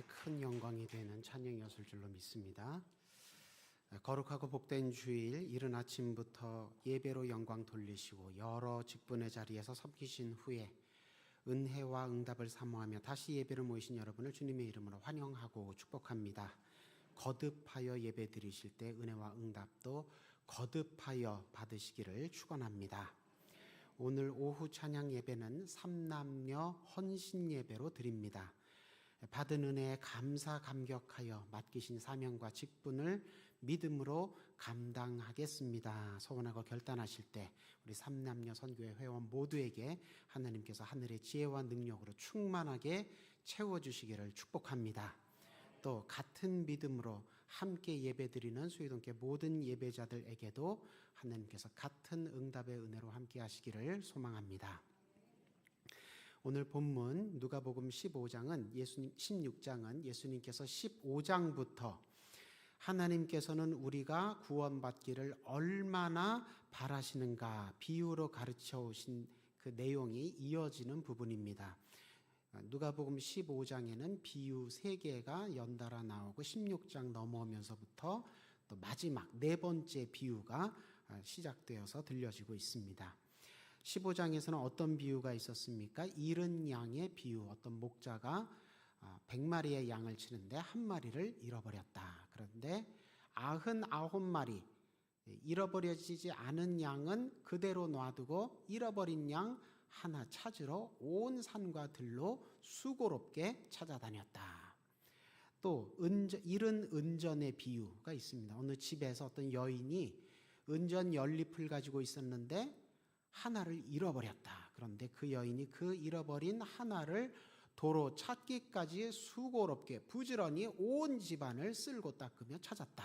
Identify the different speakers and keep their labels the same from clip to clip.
Speaker 1: 하나님께 큰 영광이 되는 찬양이었을 줄로 믿습니다. 거룩하고 복된 주일 이른 아침부터 예배로 영광 돌리시고 여러 직분의 자리에서 섬기신 후에 은혜와 응답을 사모하며 다시 예배를 모이신 여러분을 주님의 이름으로 환영하고 축복합니다. 거듭하여 예배 드리실 때 은혜와 응답도 거듭하여 받으시기를 축원합니다. 오늘 오후 찬양 예배는 삼남녀 헌신 예배로 드립니다. 받은 은혜에 감사 감격하여 맡기신 사명과 직분을 믿음으로 감당하겠습니다. 소원하고 결단하실 때 우리 삼남녀 선교회 회원 모두에게 하나님께서 하늘의 지혜와 능력으로 충만하게 채워주시기를 축복합니다. 또 같은 믿음으로 함께 예배드리는 수의동교회 모든 예배자들에게도 하나님께서 같은 응답의 은혜로 함께 하시기를 소망합니다. 오늘 본문 누가복음 16장은 예수님께서 15장부터 하나님께서는 우리가 구원받기를 얼마나 바라시는가 비유로 가르쳐 오신 그 내용이 이어지는 부분입니다. 누가복음 15장에는 비유 3개가 연달아 나오고 16장 넘어오면서부터 또 마지막 4번째 비유가 시작되어서 들려지고 있습니다. 15장에서는 어떤 비유가 있었습니까? 잃은 양의 비유. 어떤 목자가 100마리의 양을 치는데 한 마리를 잃어버렸다. 그런데 99마리 잃어버려지지 않은 양은 그대로 놔두고 잃어버린 양 하나 찾으러 온 산과 들로 수고롭게 찾아다녔다. 또 잃은 은전의 비유가 있습니다. 어느 집에서 어떤 여인이 은전 연립을 가지고 있었는데 하나를 잃어버렸다. 그런데 그 여인이 그 잃어버린 하나를 도로 찾기까지 수고롭게 부지런히 온 집안을 쓸고 닦으며 찾았다.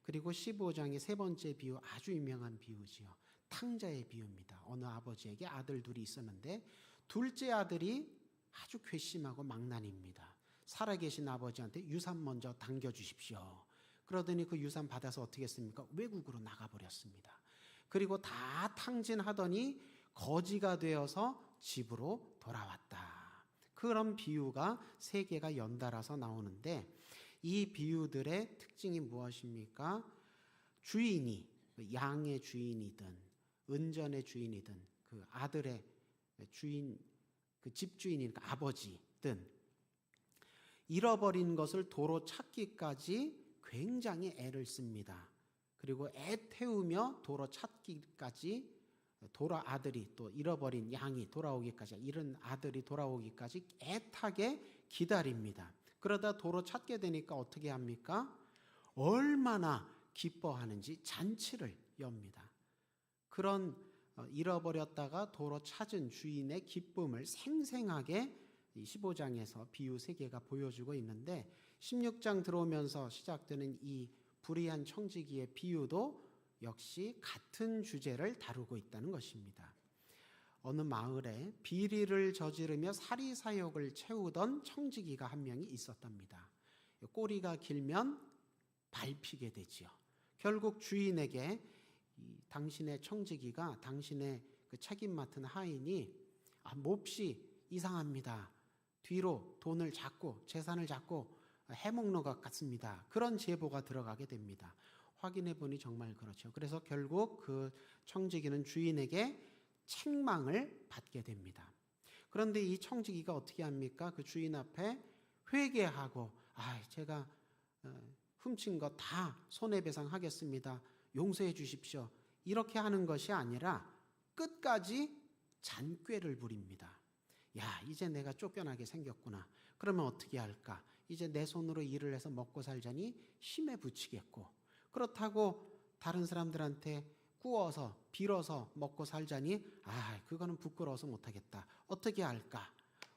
Speaker 1: 그리고 15장의 3번째 비유, 아주 유명한 비유지요. 탕자의 비유입니다. 어느 아버지에게 아들 둘이 있었는데 둘째 아들이 아주 괘씸하고 망난입니다. 살아계신 아버지한테 유산 먼저 당겨주십시오. 그러더니 그 유산 받아서 어떻게 했습니까? 외국으로 나가버렸습니다. 그리고 다 탕진하더니 거지가 되어서 집으로 돌아왔다. 그런 비유가 3개가 연달아서 나오는데 이 비유들의 특징이 무엇입니까? 주인이, 양의 주인이든 은전의 주인이든 그 아들의 주인, 그 집주인이니까 아버지든 잃어버린 것을 도로 찾기까지 굉장히 애를 씁니다. 그리고 애 태우며 도로 찾기까지 아들이 또 잃어버린 양이 돌아오기까지 잃은 아들이 돌아오기까지 애타게 기다립니다. 그러다 도로 찾게 되니까 어떻게 합니까? 얼마나 기뻐하는지 잔치를 엽니다. 그런 잃어버렸다가 도로 찾은 주인의 기쁨을 생생하게 15장에서 비유 3개가 보여주고 있는데 16장 들어오면서 시작되는 이 불의한 청지기의 비유도 역시 같은 주제를 다루고 있다는 것입니다. 어느 마을에 비리를 저지르며 사리사욕을 채우던 청지기가 한 명이 있었답니다. 꼬리가 길면 밟히게 되지요. 결국 주인에게 당신의 청지기가 당신의 그 책임 맡은 하인이 몹시 이상합니다. 뒤로 돈을 잡고 재산을 잡고 해먹는 것 같습니다. 그런 제보가 들어가게 됩니다. 확인해 보니 정말 그렇죠. 그래서 결국 그 청지기는 주인에게 책망을 받게 됩니다. 그런데 이 청지기가 어떻게 합니까? 그 주인 앞에 회개하고 제가 훔친 거 다 손해배상하겠습니다. 용서해 주십시오. 이렇게 하는 것이 아니라 끝까지 잔꾀를 부립니다. 이제 내가 쫓겨나게 생겼구나. 그러면 어떻게 할까? 이제 내 손으로 일을 해서 먹고 살자니 힘에 부치겠고, 그렇다고 다른 사람들한테 꾸어서 빌어서 먹고 살자니 그거는 부끄러워서 못하겠다. 어떻게 할까?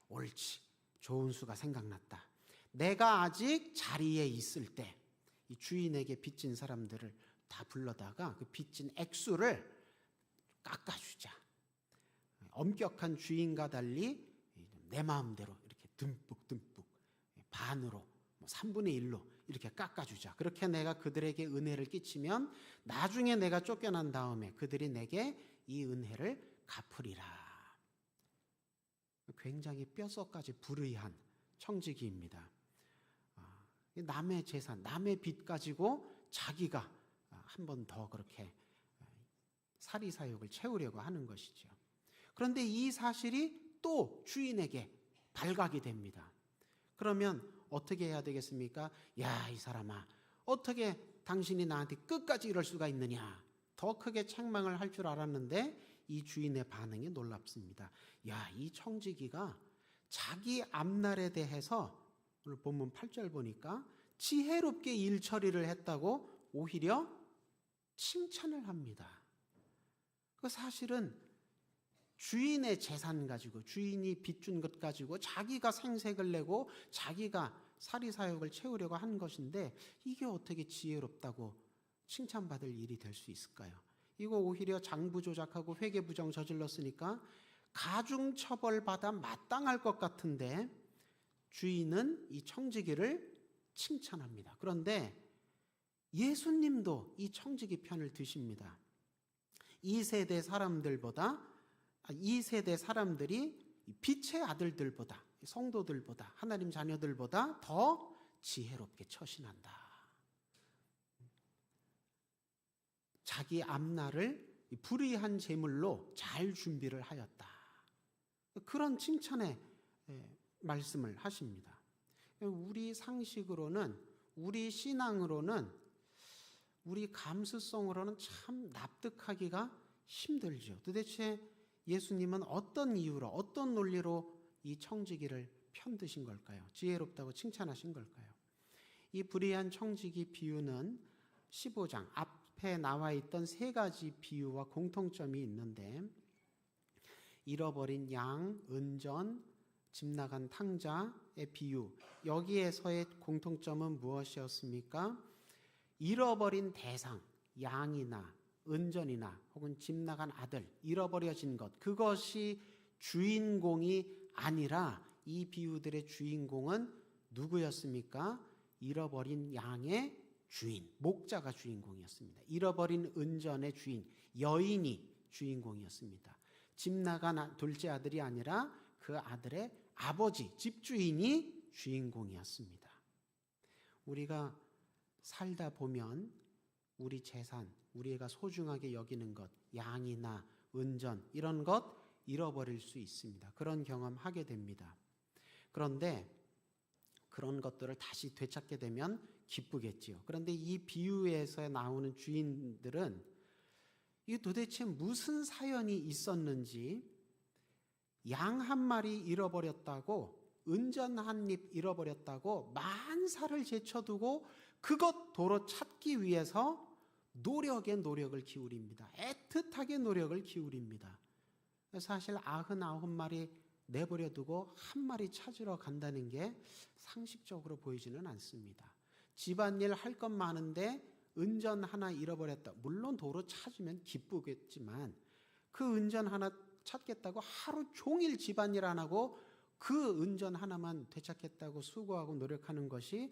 Speaker 1: 옳지, 좋은 수가 생각났다. 내가 아직 자리에 있을 때 이 주인에게 빚진 사람들을 다 불러다가 그 빚진 액수를 깎아주자. 엄격한 주인과 달리 내 마음대로 이렇게 듬뿍 반으로 3분의 1로 이렇게 깎아주자. 그렇게 내가 그들에게 은혜를 끼치면 나중에 내가 쫓겨난 다음에 그들이 내게 이 은혜를 갚으리라. 굉장히 뼛속까지 불의한 청지기입니다. 남의 재산, 남의 빚 가지고 자기가 한 번 더 그렇게 사리사욕을 채우려고 하는 것이죠. 그런데 이 사실이 또 주인에게 발각이 됩니다. 그러면 어떻게 해야 되겠습니까? 야, 이 사람아, 어떻게 당신이 나한테 끝까지 이럴 수가 있느냐? 더 크게 책망을 할 줄 알았는데 이 주인의 반응이 놀랍습니다. 야, 이 청지기가 자기 앞날에 대해서 오늘 본문 8절 보니까 지혜롭게 일 처리를 했다고 오히려 칭찬을 합니다. 그 사실은 주인의 재산 가지고, 주인이 빚준 것 가지고 자기가 생색을 내고 자기가 사리사욕을 채우려고 한 것인데 이게 어떻게 지혜롭다고 칭찬받을 일이 될 수 있을까요? 이거 오히려 장부조작하고 회계부정 저질렀으니까 가중처벌받아 마땅할 것 같은데 주인은 이 청지기를 칭찬합니다. 그런데 예수님도 이 청지기 편을 드십니다. 이 세대 사람들이 빛의 아들들보다, 성도들보다, 하나님 자녀들보다 더 지혜롭게 처신한다. 자기 앞날을 불의한 재물로 잘 준비를 하였다. 그런 칭찬의 말씀을 하십니다. 우리 상식으로는, 우리 신앙으로는, 우리 감수성으로는 참 납득하기가 힘들죠. 도대체 예수님은 어떤 이유로, 어떤 논리로 이 청지기를 편드신 걸까요? 지혜롭다고 칭찬하신 걸까요? 이 불의한 청지기 비유는 15장 앞에 나와 있던 세 가지 비유와 공통점이 있는데, 잃어버린 양, 은전, 집 나간 탕자의 비유, 여기에서의 공통점은 무엇이었습니까? 잃어버린 대상, 양이나 은전이나 혹은 집 나간 아들, 잃어버려진 것, 그것이 주인공이 아니라 이 비유들의 주인공은 누구였습니까? 잃어버린 양의 주인, 목자가 주인공이었습니다. 잃어버린 은전의 주인, 여인이 주인공이었습니다. 집 나간 둘째 아들이 아니라 그 아들의 아버지, 집주인이 주인공이었습니다. 우리가 살다 보면 우리 재산, 우리가 소중하게 여기는 것, 양이나 은전 이런 것 잃어버릴 수 있습니다. 그런 경험하게 됩니다. 그런데 그런 것들을 다시 되찾게 되면 기쁘겠지요. 그런데 이 비유에서 나오는 주인들은 이게 도대체 무슨 사연이 있었는지, 양 한 마리 잃어버렸다고, 은전 한 입 잃어버렸다고 만사를 제쳐두고 그것 도로 찾기 위해서 노력에 노력을 기울입니다. 애틋하게 노력을 기울입니다. 사실 99마리 내버려두고 한 마리 찾으러 간다는 게 상식적으로 보이지는 않습니다. 집안일 할 것 많은데 은전 하나 잃어버렸다. 물론 도로 찾으면 기쁘겠지만 그 은전 하나 찾겠다고 하루 종일 집안일 안 하고 그 은전 하나만 되찾겠다고 수고하고 노력하는 것이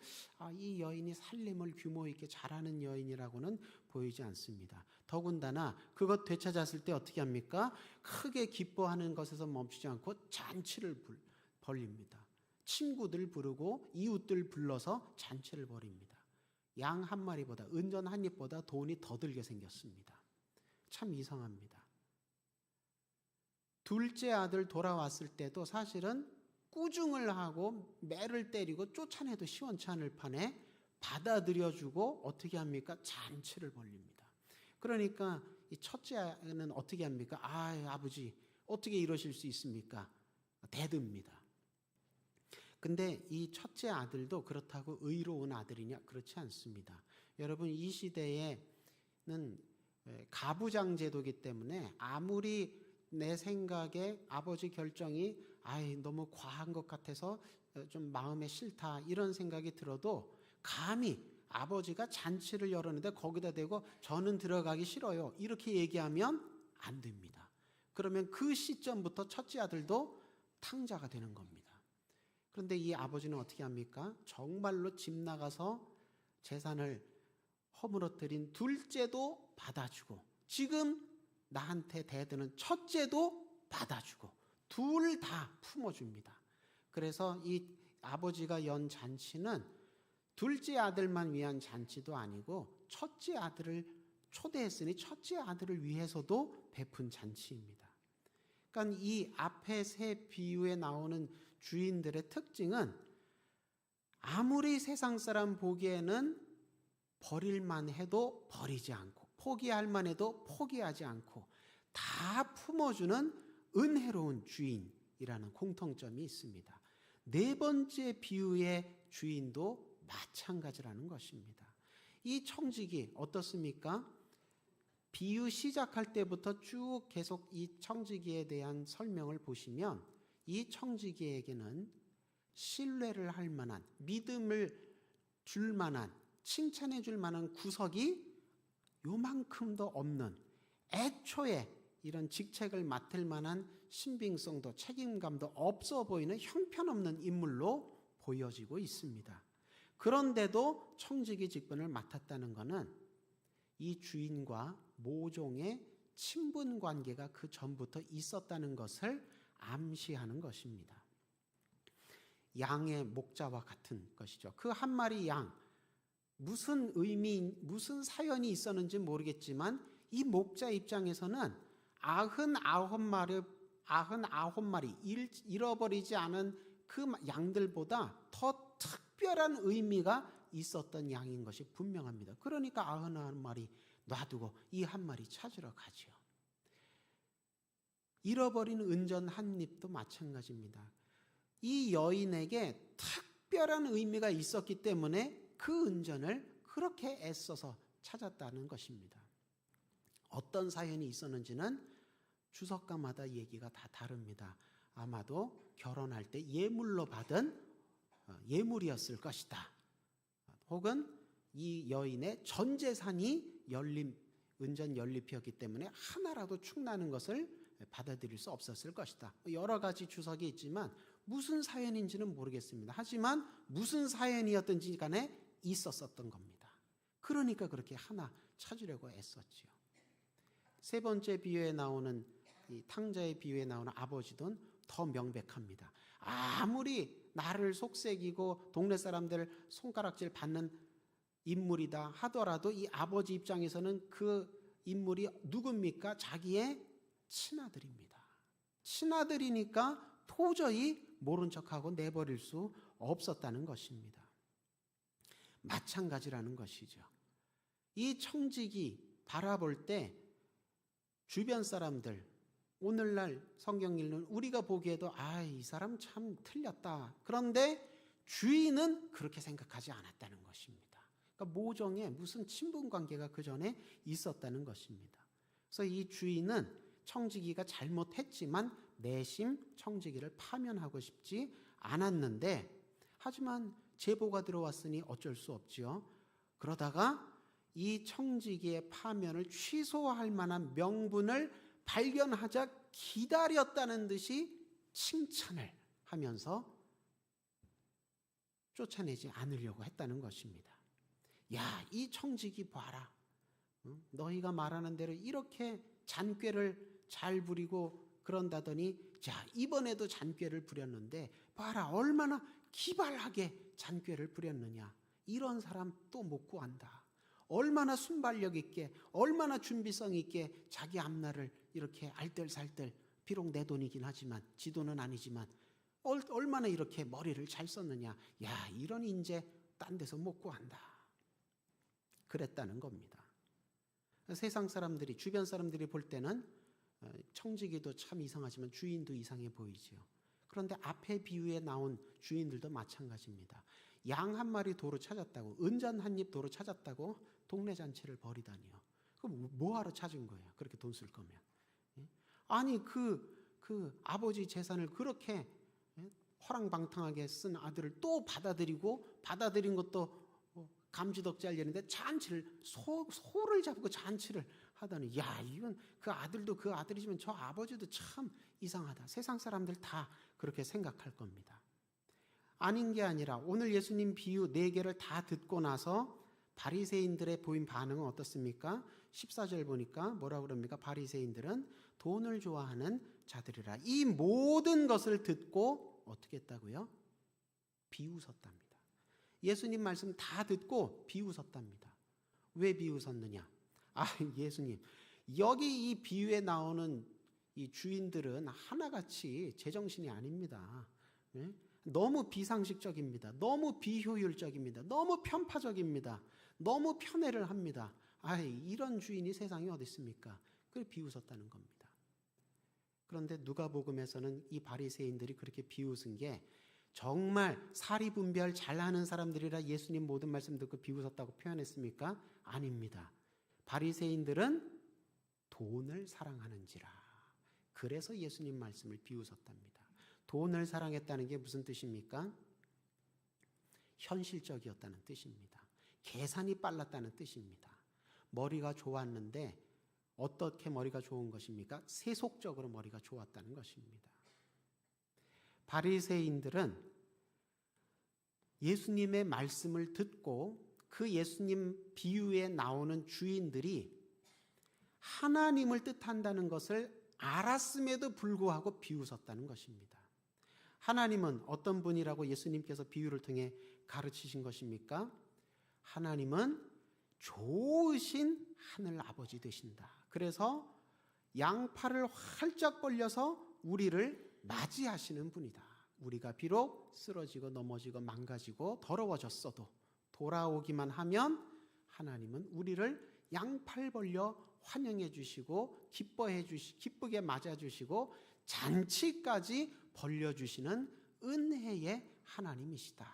Speaker 1: 이 여인이 살림을 규모 있게 잘하는 여인이라고는 보이지 않습니다. 더군다나 그것 되찾았을 때 어떻게 합니까? 크게 기뻐하는 것에서 멈추지 않고 잔치를 벌립니다. 친구들 부르고 이웃들 불러서 잔치를 벌입니다. 양 한 마리보다, 은전 한 입보다 돈이 더 들게 생겼습니다. 참 이상합니다. 둘째 아들 돌아왔을 때도 사실은 꾸중을 하고 매를 때리고 쫓아내도 시원치 않을 판에 받아들여주고 어떻게 합니까? 잔치를 벌립니다. 그러니까 이 첫째는 어떻게 합니까? 아버지 어떻게 이러실 수 있습니까? 대듭니다. 근데 이 첫째 아들도 그렇다고 의로운 아들이냐? 그렇지 않습니다. 여러분, 이 시대에는 가부장 제도이기 때문에 아무리 내 생각에 아버지 결정이 너무 과한 것 같아서 좀 마음에 싫다 이런 생각이 들어도 감히 아버지가 잔치를 열었는데 거기다 대고 저는 들어가기 싫어요 이렇게 얘기하면 안 됩니다. 그러면 그 시점부터 첫째 아들도 탕자가 되는 겁니다. 그런데 이 아버지는 어떻게 합니까? 정말로 집 나가서 재산을 허물어뜨린 둘째도 받아주고 지금 나한테 대드는 첫째도 받아주고 둘 다 품어줍니다. 그래서 이 아버지가 연 잔치는 둘째 아들만 위한 잔치도 아니고 첫째 아들을 초대했으니 첫째 아들을 위해서도 베푼 잔치입니다. 그러니까 이 앞에 세 비유에 나오는 주인들의 특징은 아무리 세상 사람 보기에는 버릴만 해도 버리지 않고 포기할 만 해도 포기하지 않고 다 품어주는 은혜로운 주인이라는 공통점이 있습니다. 네 번째 비유의 주인도 마찬가지라는 것입니다. 이 청지기 어떻습니까? 비유 시작할 때부터 쭉 계속 이 청지기에 대한 설명을 보시면 이 청지기에게는 신뢰를 할 만한, 믿음을 줄 만한, 칭찬해 줄 만한 구석이 요만큼도 없는, 애초에 이런 직책을 맡을 만한 신빙성도 책임감도 없어 보이는 형편없는 인물로 보여지고 있습니다. 그런데도 청지기 직분을 맡았다는 것은 이 주인과 모종의 친분 관계가 그 전부터 있었다는 것을 암시하는 것입니다. 양의 목자와 같은 것이죠. 그 한 마리 양, 무슨 의미, 무슨 사연이 있었는지 모르겠지만 이 목자 입장에서는 99마리 잃어버리지 않은 그 양들보다 더 특별한 의미가 있었던 양인 것이 분명합니다. 그러니까 99마리 놔두고 이 한 마리 찾으러 가죠. 잃어버린 은전 한 잎도 마찬가지입니다. 이 여인에게 특별한 의미가 있었기 때문에 그 은전을 그렇게 애써서 찾았다는 것입니다. 어떤 사연이 있었는지는 주석가마다 얘기가 다 다릅니다. 아마도 결혼할 때 예물로 받은 예물이었을 것이다. 혹은 이 여인의 전 재산이 은전 연립이었기 때문에 하나라도 축나는 것을 받아들일 수 없었을 것이다. 여러 가지 주석이 있지만 무슨 사연인지는 모르겠습니다. 하지만 무슨 사연이었든지 간에 있었던 겁니다. 그러니까 그렇게 하나 찾으려고 애썼지요. 세 번째 비유에 나오는 이 탕자의 비유에 나오는 아버지도 더 명백합니다. 아무리 나를 속삭이고 동네 사람들 손가락질 받는 인물이다 하더라도 이 아버지 입장에서는 그 인물이 누굽니까? 자기의 친아들입니다. 친아들이니까 도저히 모른 척하고 내버릴 수 없었다는 것입니다. 마찬가지라는 것이죠. 이 청지기 바라볼 때 주변 사람들, 오늘날 성경 읽는 우리가 보기에도 이 사람 참 틀렸다. 그런데 주인은 그렇게 생각하지 않았다는 것입니다. 그러니까 모종의 무슨 친분 관계가 그 전에 있었다는 것입니다. 그래서 이 주인은 청지기가 잘못했지만 내심 청지기를 파면하고 싶지 않았는데, 하지만 제보가 들어왔으니 어쩔 수 없지요. 그러다가 이 청지기의 파면을 취소할 만한 명분을 발견하자 기다렸다는 듯이 칭찬을 하면서 쫓아내지 않으려고 했다는 것입니다. 야, 이 청지기 봐라. 너희가 말하는 대로 이렇게 잔꾀를 잘 부리고 그런다더니 자, 이번에도 잔꾀를 부렸는데 봐라, 얼마나 기발하게 잔꾀를 부렸느냐. 이런 사람 또 못 구한다. 얼마나 순발력 있게, 얼마나 준비성 있게 자기 앞날을 이렇게 알뜰살뜰, 비록 내 돈이긴 하지만 지 돈은 아니지만 얼마나 이렇게 머리를 잘 썼느냐. 야, 이런 인재 딴 데서 못 구한다. 그랬다는 겁니다. 세상 사람들이, 주변 사람들이 볼 때는 청지기도 참 이상하지만 주인도 이상해 보이지요. 그런데 앞에 비유에 나온 주인들도 마찬가지입니다. 양 한 마리 도로 찾았다고, 은전 한 입 도로 찾았다고 동네 잔치를 벌이다니요. 그럼 뭐하러 찾은 거예요? 그렇게 돈 쓸 거면. 아니 그 아버지 재산을 그렇게 허랑방탕하게 쓴 아들을 또 받아들인 것도 감지덕지 하려는데 잔치를 소를 잡고 잔치를 하다니, 야, 이건 그 아들도 그 아들이지만 저 아버지도 참 이상하다. 세상 사람들 다 그렇게 생각할 겁니다. 아닌 게 아니라 오늘 예수님 비유 4개를 다 듣고 나서 바리새인들의 보인 반응은 어떻습니까? 14절 보니까 뭐라고 그럽니까? 바리새인들은 돈을 좋아하는 자들이라. 이 모든 것을 듣고 어떻게 했다고요? 비웃었답니다. 예수님 말씀 다 듣고 비웃었답니다. 왜 비웃었느냐? 예수님, 여기 이 비유에 나오는 이 주인들은 하나같이 제정신이 아닙니다. 예? 너무 비상식적입니다. 너무 비효율적입니다. 너무 편파적입니다. 너무 편애를 합니다. 이런 주인이 세상에 어디 있습니까? 그걸 비웃었다는 겁니다. 그런데 누가복음에서는 이 바리새인들이 그렇게 비웃은 게 정말 사리분별 잘하는 사람들이라 예수님 모든 말씀 듣고 비웃었다고 표현했습니까? 아닙니다. 바리새인들은 돈을 사랑하는지라. 그래서 예수님 말씀을 비웃었답니다. 돈을 사랑했다는 게 무슨 뜻입니까? 현실적이었다는 뜻입니다. 계산이 빨랐다는 뜻입니다. 머리가 좋았는데 어떻게 머리가 좋은 것입니까? 세속적으로 머리가 좋았다는 것입니다. 바리새인들은 예수님의 말씀을 듣고 그 예수님 비유에 나오는 주인들이 하나님을 뜻한다는 것을 알았음에도 불구하고 비웃었다는 것입니다. 하나님은 어떤 분이라고 예수님께서 비유를 통해 가르치신 것입니까? 하나님은 좋으신 하늘 아버지 되신다. 그래서 양팔을 활짝 벌려서 우리를 맞이하시는 분이다. 우리가 비록 쓰러지고 넘어지고 망가지고 더러워졌어도 돌아오기만 하면 하나님은 우리를 양팔 벌려 환영해 주시고 기쁘게 맞아 주시고 잔치까지 벌려 주시는 은혜의 하나님이시다.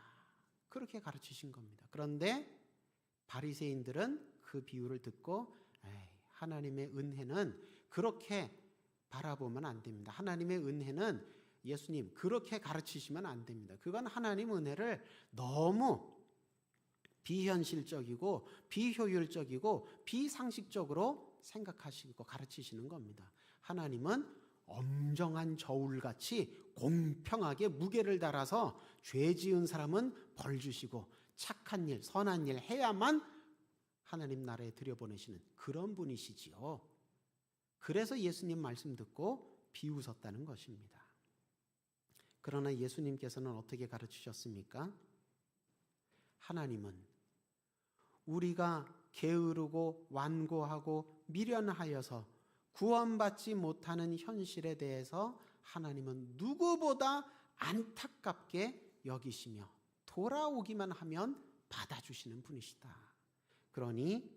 Speaker 1: 그렇게 가르치신 겁니다. 그런데 바리새인들은 그 비유를 듣고 하나님의 은혜는 그렇게 바라보면 안 됩니다. 하나님의 은혜는 예수님 그렇게 가르치시면 안 됩니다. 그건 하나님 은혜를 너무 비현실적이고 비효율적이고 비상식적으로 생각하시고 가르치시는 겁니다. 하나님은 엄정한 저울같이 공평하게 무게를 달아서 죄 지은 사람은 벌 주시고 착한 일, 선한 일 해야만 하나님 나라에 들여보내시는 그런 분이시지요. 그래서 예수님 말씀 듣고 비웃었다는 것입니다. 그러나 예수님께서는 어떻게 가르치셨습니까? 하나님은 우리가 게으르고 완고하고 미련하여서 구원받지 못하는 현실에 대해서 하나님은 누구보다 안타깝게 여기시며 돌아오기만 하면 받아주시는 분이시다. 그러니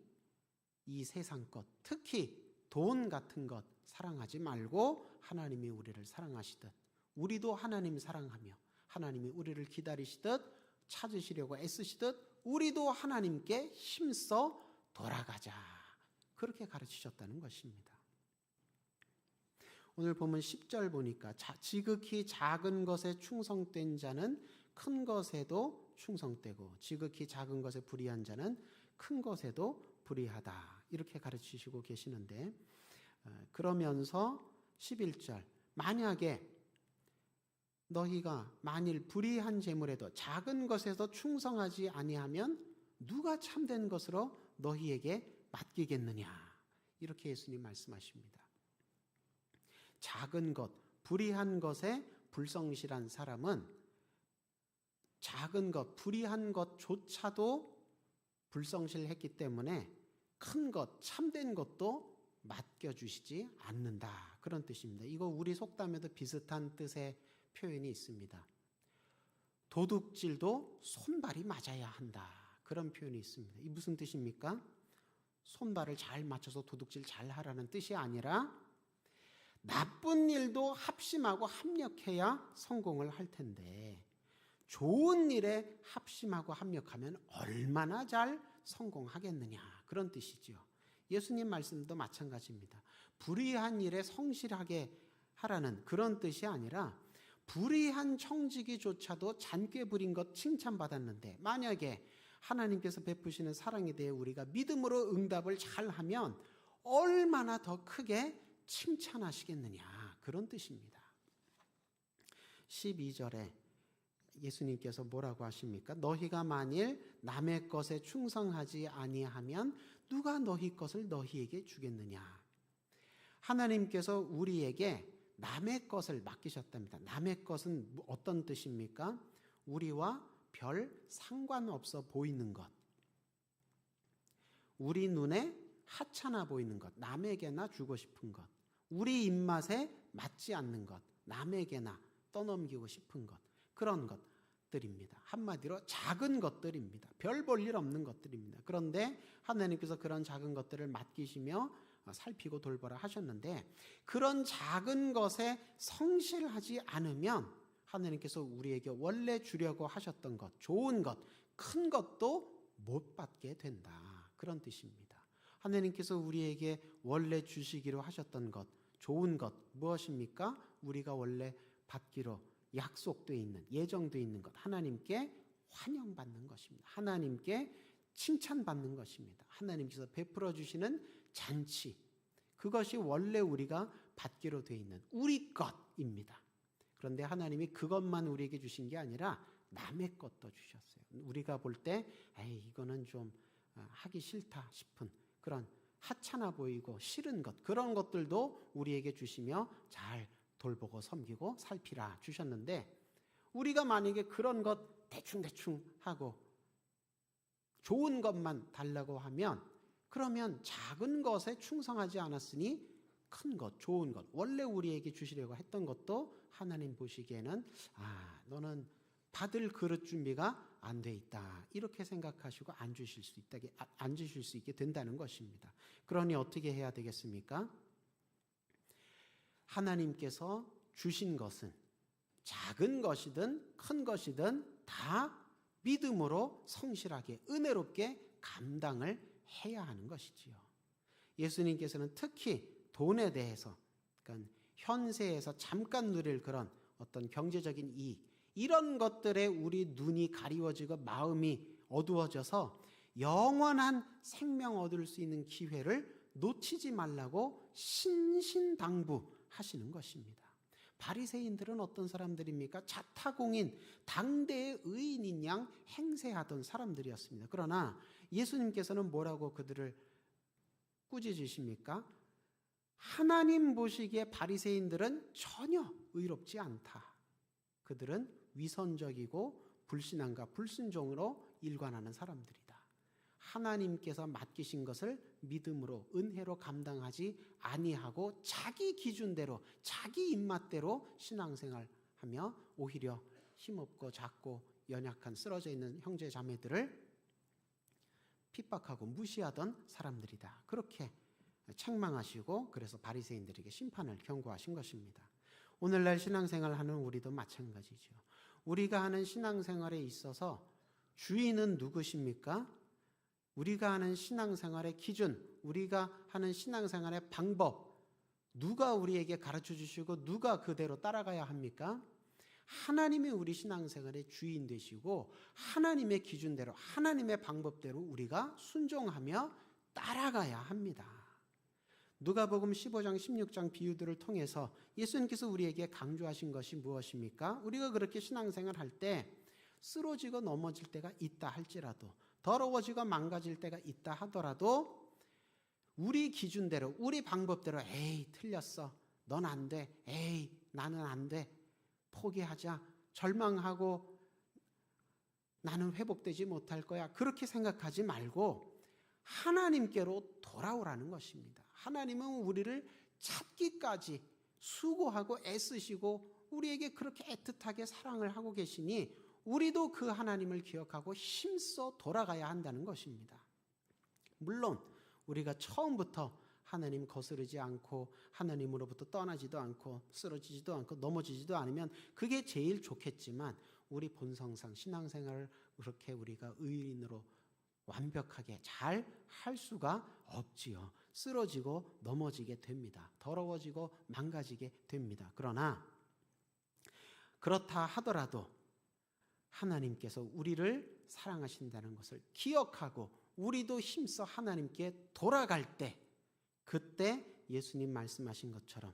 Speaker 1: 이 세상 것, 특히 돈 같은 것 사랑하지 말고 하나님이 우리를 사랑하시듯 우리도 하나님 사랑하며 하나님이 우리를 기다리시듯 찾으시려고 애쓰시듯 우리도 하나님께 힘써 돌아가자. 그렇게 가르치셨다는 것입니다. 오늘 보면 10절 보니까 지극히 작은 것에 충성된 자는 큰 것에도 충성되고 지극히 작은 것에 불의한 자는 큰 것에도 불의하다. 이렇게 가르치시고 계시는데 그러면서 11절 만약에 너희가 만일 불의한 재물에도 작은 것에도 충성하지 아니하면 누가 참된 것으로 너희에게 맡기겠느냐. 이렇게 예수님 말씀하십니다. 작은 것, 불의한 것에 불성실한 사람은 작은 것, 불의한 것조차도 불성실했기 때문에 큰 것, 참된 것도 맡겨주시지 않는다. 그런 뜻입니다. 이거 우리 속담에도 비슷한 뜻의 표현이 있습니다. 도둑질도 손발이 맞아야 한다. 그런 표현이 있습니다. 이 무슨 뜻입니까? 손발을 잘 맞춰서 도둑질 잘 하라는 뜻이 아니라 나쁜 일도 합심하고 합력해야 성공을 할 텐데 좋은 일에 합심하고 합력하면 얼마나 잘 성공하겠느냐. 그런 뜻이죠. 예수님 말씀도 마찬가지입니다. 불의한 일에 성실하게 하라는 그런 뜻이 아니라 불의한 청지기조차도 잔꾀 부린 것 칭찬받았는데 만약에 하나님께서 베푸시는 사랑에 대해 우리가 믿음으로 응답을 잘하면 얼마나 더 크게 칭찬하시겠느냐. 그런 뜻입니다. 12절에 예수님께서 뭐라고 하십니까? 너희가 만일 남의 것에 충성하지 아니하면 누가 너희 것을 너희에게 주겠느냐. 하나님께서 우리에게 남의 것을 맡기셨답니다. 남의 것은 어떤 뜻입니까? 우리와 별 상관없어 보이는 것, 우리 눈에 하찮아 보이는 것, 남에게나 주고 싶은 것, 우리 입맛에 맞지 않는 것, 남에게나 떠넘기고 싶은 것, 그런 것들입니다. 한마디로 작은 것들입니다. 별 볼 일 없는 것들입니다. 그런데 하나님께서 그런 작은 것들을 맡기시며 살피고 돌보라 하셨는데, 그런 작은 것에 성실하지 않으면 하나님께서 우리에게 원래 주려고 하셨던 것, 좋은 것, 큰 것도 못 받게 된다, 그런 뜻입니다. 하나님께서 우리에게 원래 주시기로 하셨던 것, 좋은 것 무엇입니까? 우리가 원래 받기로 약속되어 있는, 예정되어 있는 것, 하나님께 환영받는 것입니다. 하나님께 칭찬받는 것입니다. 하나님께서 베풀어 주시는 잔치, 그것이 원래 우리가 받기로 되어 있는 우리 것입니다. 그런데 하나님이 그것만 우리에게 주신 게 아니라 남의 것도 주셨어요. 우리가 볼 때 이거는 좀 하기 싫다 싶은 그런 하찮아 보이고 싫은 것, 그런 것들도 우리에게 주시며 잘 돌보고 섬기고 살피라 주셨는데, 우리가 만약에 그런 것 대충대충 하고 좋은 것만 달라고 하면, 그러면 작은 것에 충성하지 않았으니 큰 것, 좋은 것, 원래 우리에게 주시려고 했던 것도 하나님 보시기에는 너는 받을 그릇 준비가 안 돼 있다, 이렇게 생각하시고 안 주실 수 있게 된다는 것입니다. 그러니 어떻게 해야 되겠습니까? 하나님께서 주신 것은 작은 것이든 큰 것이든 다 믿음으로 성실하게 은혜롭게 감당을 해야 하는 것이지요. 예수님께서는 특히 돈에 대해서, 그러니까 현세에서 잠깐 누릴 그런 어떤 경제적인 이익, 이런 것들에 우리 눈이 가리워지고 마음이 어두워져서 영원한 생명 얻을 수 있는 기회를 놓치지 말라고 신신당부하시는 것입니다. 바리새인들은 어떤 사람들입니까? 자타공인, 당대의 의인인 양 행세하던 사람들이었습니다. 그러나 예수님께서는 뭐라고 그들을 꾸짖으십니까? 하나님 보시기에 바리새인들은 전혀 의롭지 않다. 그들은 위선적이고 불신앙과 불순종으로 일관하는 사람들이다. 하나님께서 맡기신 것을 믿음으로 은혜로 감당하지 아니하고 자기 기준대로 자기 입맛대로 신앙생활하며 오히려 힘없고 작고 연약한 쓰러져 있는 형제 자매들을 핍박하고 무시하던 사람들이다, 그렇게 책망하시고 그래서 바리새인들에게 심판을 경고하신 것입니다. 오늘날 신앙생활하는 우리도 마찬가지죠. 우리가 하는 신앙생활에 있어서 주인은 누구십니까? 우리가 하는 신앙생활의 기준, 우리가 하는 신앙생활의 방법, 누가 우리에게 가르쳐 주시고 누가 그대로 따라가야 합니까? 하나님이 우리 신앙생활의 주인 되시고 하나님의 기준대로, 하나님의 방법대로 우리가 순종하며 따라가야 합니다. 누가복음 15장 16장 비유들을 통해서 예수님께서 우리에게 강조하신 것이 무엇입니까? 우리가 그렇게 신앙생활 할 때 쓰러지고 넘어질 때가 있다 할지라도, 더러워지고 망가질 때가 있다 하더라도 우리 기준대로, 우리 방법대로 틀렸어, 넌 안 돼, 나는 안 돼, 포기하자, 절망하고 나는 회복되지 못할 거야, 그렇게 생각하지 말고 하나님께로 돌아오라는 것입니다. 하나님은 우리를 찾기까지 수고하고 애쓰시고 우리에게 그렇게 애틋하게 사랑을 하고 계시니 우리도 그 하나님을 기억하고 힘써 돌아가야 한다는 것입니다. 물론 우리가 처음부터 하나님 거스르지 않고 하나님으로부터 떠나지도 않고 쓰러지지도 않고 넘어지지도 않으면 그게 제일 좋겠지만, 우리 본성상 신앙생활을 그렇게 우리가 의인으로 완벽하게 잘 할 수가 없지요. 쓰러지고 넘어지게 됩니다. 더러워지고 망가지게 됩니다. 그러나 그렇다 하더라도 하나님께서 우리를 사랑하신다는 것을 기억하고 우리도 힘써 하나님께 돌아갈 때, 그때 예수님 말씀하신 것처럼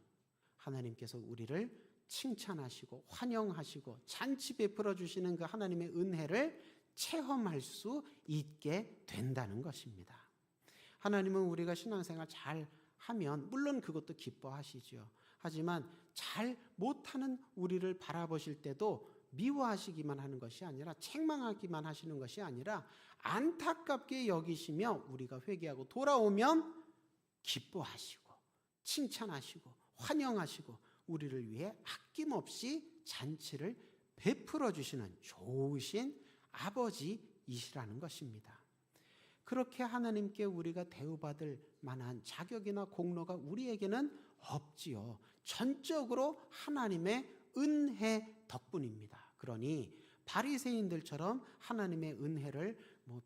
Speaker 1: 하나님께서 우리를 칭찬하시고 환영하시고 잔치 베풀어 주시는 그 하나님의 은혜를 체험할 수 있게 된다는 것입니다. 하나님은 우리가 신앙생활 잘 하면 물론 그것도 기뻐하시죠. 하지만 잘 못하는 우리를 바라보실 때도 미워하시기만 하는 것이 아니라 책망하기만 하시는 것이 아니라 안타깝게 여기시며 우리가 회개하고 돌아오면 기뻐하시고 칭찬하시고 환영하시고 우리를 위해 아낌없이 잔치를 베풀어 주시는 좋으신 아버지이시라는 것입니다. 그렇게 하나님께 우리가 대우받을 만한 자격이나 공로가 우리에게는 없지요. 전적으로 하나님의 은혜 덕분입니다. 그러니 바리새인들처럼 하나님의 은혜를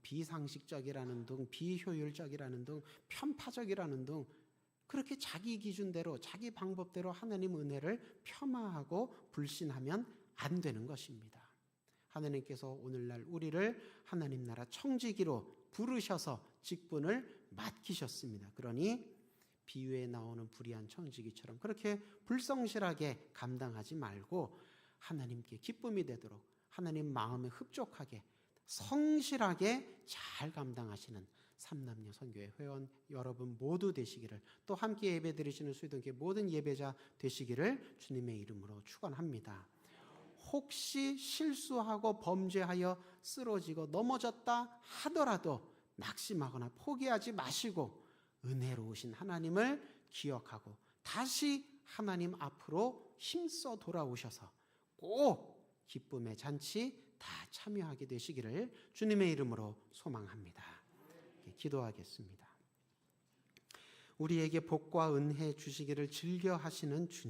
Speaker 1: 비상식적이라는 등 비효율적이라는 등 편파적이라는 등 그렇게 자기 기준대로 자기 방법대로 하나님 은혜를 폄하하고 불신하면 안 되는 것입니다. 하나님께서 오늘날 우리를 하나님 나라 청지기로 부르셔서 직분을 맡기셨습니다. 그러니 비유에 나오는 불의한 청지기처럼 그렇게 불성실하게 감당하지 말고 하나님께 기쁨이 되도록 하나님 마음에 흡족하게 성실하게 잘 감당하시는 삼남녀 선교회 회원 여러분 모두 되시기를, 또 함께 예배드리시는 수의동교회 모든 예배자 되시기를 주님의 이름으로 축원합니다. 혹시 실수하고 범죄하여 쓰러지고 넘어졌다 하더라도 낙심하거나 포기하지 마시고 은혜로우신 하나님을 기억하고 다시 하나님 앞으로 힘써 돌아오셔서 꼭 기쁨의 잔치 다 참여하게 되시기를 주님의 이름으로 소망합니다. 기도하겠습니다. 우리에게 복과 은혜 주시기를 즐겨 하시는 주님,